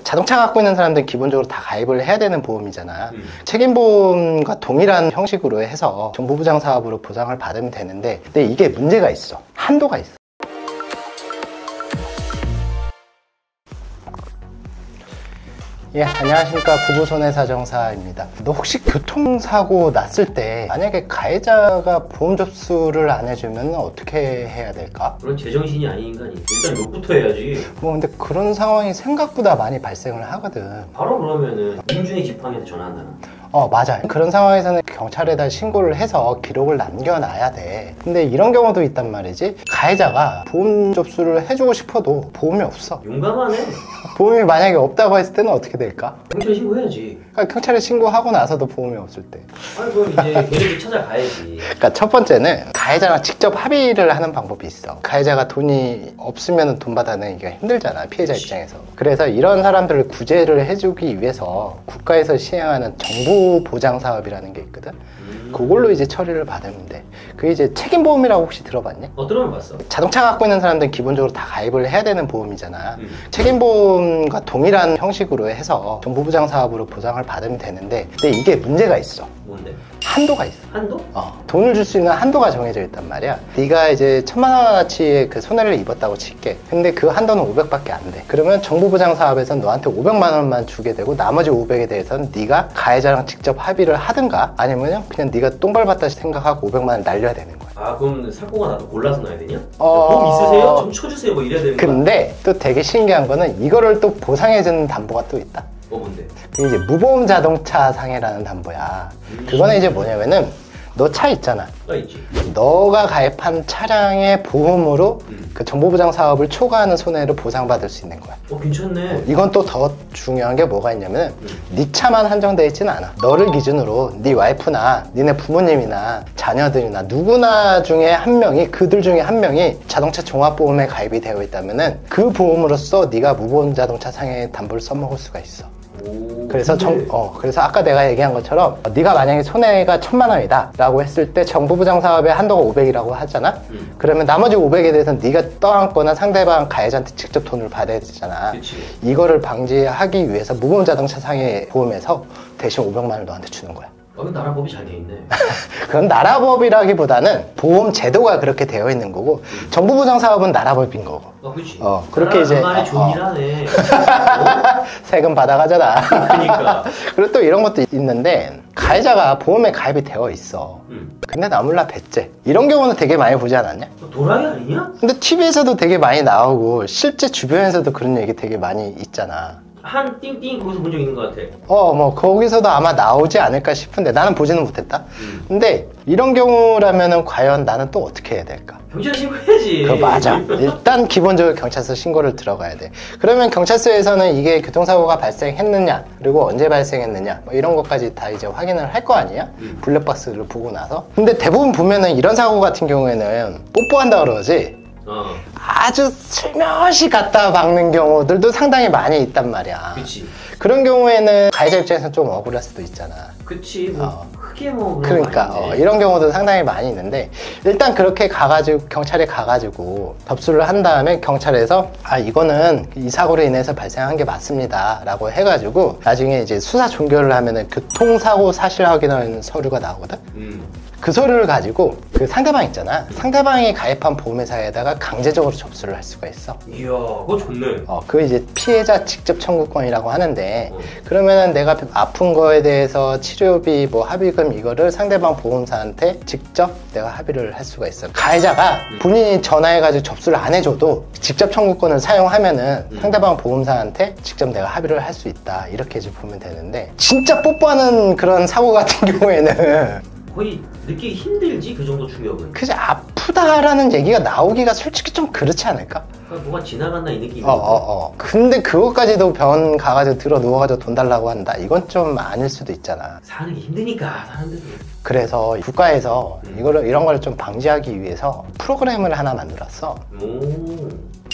자동차 갖고 있는 사람들은 기본적으로 다 가입을 해야 되는 보험이잖아. 책임보험과 동일한 형식으로 해서 정부부장 사업으로 보상을 받으면 되는데, 근데 이게 문제가 있어. 한도가 있어. 예, 안녕하십니까. 부부손해사정사입니다. 너 혹시 교통사고 났을 때 만약에 가해자가 보험 접수를 안 해주면 어떻게 해야 될까? 그런 제정신이 아닌 인간이 일단 욕부터 해야지. 근데 그런 상황이 생각보다 많이 발생을 하거든. 바로 그러면은 민중의 지팡이한테 전화한다는. 맞아요. 그런 상황에서는 경찰에다 신고를 해서 기록을 남겨놔야 돼. 근데 이런 경우도 있단 말이지. 가해자가 보험 접수를 해주고 싶어도 보험이 없어. 용감하네. 보험이 만약에 없다고 했을 때는 어떻게 될까? 경찰에 신고해야지. 그러니까 경찰에 신고하고 나서도 보험이 없을 때. 아니 그럼 이제 걔네들 찾아가야지. 그러니까 첫 번째는 가해자랑 직접 합의를 하는 방법이 있어. 가해자가 돈이 없으면 돈 받아내기가 힘들잖아, 피해자 입장에서. 그래서 이런 사람들을 구제를 해주기 위해서 국가에서 시행하는 정부보장사업이라는 게 있거든. 그걸로 이제 처리를 받으면 돼. 그게 이제 책임보험이라고 혹시 들어봤냐? 들어봤어. 자동차 갖고 있는 사람들은 기본적으로 다 가입을 해야 되는 보험이잖아. 책임보험과 동일한 형식으로 해서 정부부장 사업으로 보상을 받으면 되는데, 근데 이게 문제가 있어. 뭔데? 한도가 있어. 한도? 돈을 줄 수 있는 한도가 정해져 있단 말이야. 네가 이제 1000만원어치의 그 손해를 입었다고 칠게. 근데 그 한도는 500밖에 안 돼. 그러면 정부부장 사업에서는 너한테 500만원만 주게 되고, 나머지 500에 대해서는 네가 가해자랑 직접 합의를 하든가, 아니면 그냥 네가 똥 밟았다 생각하고 500만원 날려야 되는 거야. 그럼 사고가 나도 골라서 놔야 되냐? 보험 있으세요? 좀 쳐주세요, 뭐 이래야 되는 거야. 근데 또 되게 신기한 거는 이거를 또 보상해주는 담보가 또 있다. 뭔데? 그게 이제 무보험 자동차 상해라는 담보야. 그거는 이제 뭐냐면은, 너 차 있잖아. 있지. 너가 가입한 차량의 보험으로 그 정보보장 사업을 초과하는 손해를 보상받을 수 있는 거야. 괜찮네. 이건 또 더 중요한 게 뭐가 있냐면, 네 차만 한정되어 있지는 않아. 너를 기준으로 네 와이프나 니네 부모님이나 자녀들이나 누구나 중에 한 명이, 그들 중에 한 명이 자동차 종합보험에 가입이 되어 있다면은 그 보험으로써 네가 무보험 자동차 상해 담보를 써먹을 수가 있어. 그래서 그래서 아까 내가 얘기한 것처럼 네가 만약에 손해가 1000만원이다 라고 했을 때 정부부장 사업의 한도가 500이라고 하잖아. 그러면 나머지 500에 대해서는 네가 떠안거나 상대방 가해자한테 직접 돈을 받아야 되잖아. 그치. 이거를 방지하기 위해서 무보험 자동차 상해 보험에서 대신 500만원을 너한테 주는 거야. 나라 법이 잘 돼 있네. 그건 나라 법이라기보다는 보험 제도가 그렇게 되어 있는 거고, 정부부장 사업은 나라 법인 거고. 그치. 그렇게 이제. 말이 존이라네. 세금 받아가잖아. 그러니까. 그리고 또 이런 것도 있는데, 가해자가 보험에 가입이 되어 있어. 근데 나 몰라 배째. 이런 경우는 되게 많이 보지 않았냐? 도라이 아니냐? 근데 TV에서도 되게 많이 나오고, 실제 주변에서도 그런 얘기 되게 많이 있잖아. 한 띵띵 거기서 본 적 있는 것 같아. 거기서도 아마 나오지 않을까 싶은데, 나는 보지는 못했다. 근데 이런 경우라면은 과연 나는 또 어떻게 해야 될까? 경찰 신고해야지. 맞아. 일단 기본적으로 경찰서 신고를 들어가야 돼. 그러면 경찰서에서는 이게 교통사고가 발생했느냐, 그리고 언제 발생했느냐, 뭐 이런 것까지 다 이제 확인을 할 거 아니야? 블랙박스를 보고 나서. 근데 대부분 보면은 이런 사고 같은 경우에는 뽀뽀한다 그러지, 아주 슬며시 갖다 박는 경우들도 상당히 많이 있단 말이야. 그치. 그런 경우에는 가해자 입장에서는 좀 억울할 수도 있잖아. 그치. 크게 뭐. 그러니까 이런 경우도 상당히 많이 있는데, 일단 그렇게 가가지고 경찰에 가가지고 접수를 한 다음에 경찰에서 이거는 이 사고로 인해서 발생한 게 맞습니다 라고 해가지고 나중에 이제 수사 종결을 하면은 교통사고 사실 확인하는 서류가 나오거든. 그 서류를 가지고 그 상대방 있잖아, 상대방이 가입한 보험회사에다가 강제적으로 접수를 할 수가 있어. 이야, 그거 좋네. 그 이제 피해자 직접 청구권이라고 하는데, 그러면은 내가 아픈 거에 대해서 치료비, 뭐 합의금 이거를 상대방 보험사한테 직접 내가 합의를 할 수가 있어. 가해자가 본인이 전화해가지고 접수를 안 해줘도 직접 청구권을 사용하면은 상대방 보험사한테 직접 내가 합의를 할 수 있다, 이렇게 이제 보면 되는데, 진짜 뽀뽀하는 그런 사고 같은 경우에는 거의 느끼기 힘들지, 그 정도 충격은. 그치, 아프다라는 얘기가 나오기가 솔직히 좀 그렇지 않을까? 뭐가 지나간다 이 느낌이. 근데 그것까지도 병원 가가지고 들어 누워가지고 돈 달라고 한다, 이건 좀 아닐 수도 있잖아. 사는 게 힘드니까 사람들이. 그래서 국가에서 이런 걸 좀 방지하기 위해서 프로그램을 하나 만들었어.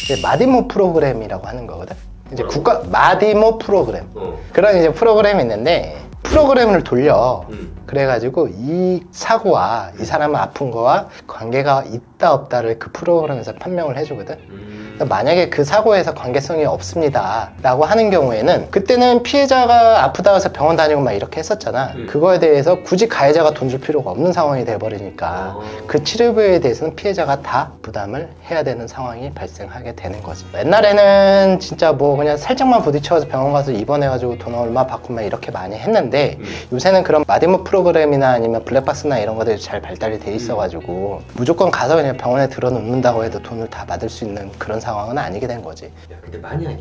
이제 마디모 프로그램이라고 하는 거거든. 이제 국가 마디모 프로그램. 그런 이제 프로그램이 있는데, 프로그램을 돌려. 그래가지고 이 사고와 이 사람은 아픈 거와 관계가 있다 없다를 그 프로그램에서 판명을 해주거든. 만약에 그 사고에서 관계성이 없습니다 라고 하는 경우에는 그때는 피해자가 아프다고 해서 병원 다니고 막 이렇게 했었잖아. 그거에 대해서 굳이 가해자가 돈 줄 필요가 없는 상황이 돼버리니까 그 치료비에 대해서는 피해자가 다 부담을 해야 되는 상황이 발생하게 되는 거지. 옛날에는 진짜 뭐 그냥 살짝만 부딪혀서 병원 가서 입원해가지고 돈 얼마 받고 막 이렇게 많이 했는데 요새는 그런 마디모 프로그램이나 아니면 블랙박스나 이런 것들이 잘 발달이 돼 있어가지고 무조건 가서 그냥 병원에 들어놓는다고 해도 돈을 다 받을 수 있는 그런 상황은 아니게 된 거지. 야, 근데 만약에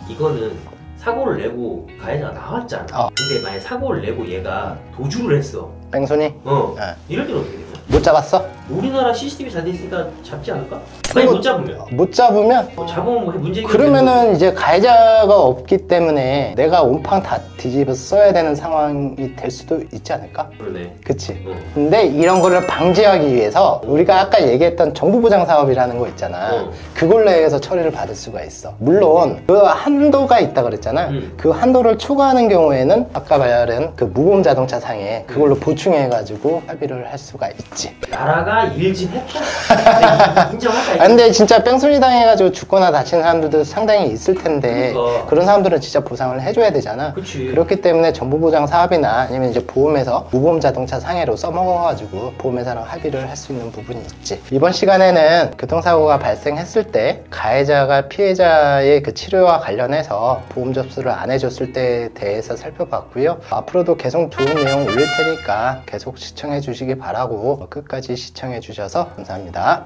이거는 사고를 내고 가해자가 나왔잖아. 근데 만약에 사고를 내고 얘가 도주를 했어. 뺑소니? 이럴 때는 어떻게 되냐? 못 잡았어? 우리나라 CCTV 잘 돼 있으니까 잡지 않을까? 아니 못 잡으면? 못 잡으면? 잡으면 뭐 문제 그러면은 이제 가해자가 없기 때문에 내가 온팡 다 뒤집어 써야 되는 상황이 될 수도 있지 않을까? 그러네. 그치? 근데 이런 거를 방지하기 위해서 우리가 아까 얘기했던 정부보장 사업이라는 거 있잖아. 그걸로 해서 처리를 받을 수가 있어. 물론 그 한도가 있다 그랬잖아. 그 한도를 초과하는 경우에는 아까 말한 그 무보험 자동차 상에 그걸로 보충해가지고 합의를 할 수가 있지. 나라가 일 좀 했다. 인정할까? 근데 진짜 뺑소니 당해가지고 죽거나 다친 사람들도 상당히 있을 텐데 그런 사람들은 진짜 보상을 해줘야 되잖아. 그치. 그렇기 때문에 정부보장 사업이나 아니면 이제 보험에서 무보험 자동차 상해로 써먹어가지고 보험회사랑 합의를 할 수 있는 부분이 있지. 이번 시간에는 교통사고가 발생했을 때 가해자가 피해자의 그 치료와 관련해서 보험 접수를 안 해줬을 때에 대해서 살펴봤고요. 앞으로도 계속 좋은 내용 올릴 테니까 계속 시청해 주시기 바라고 끝까지 시청해 주셔서 감사합니다.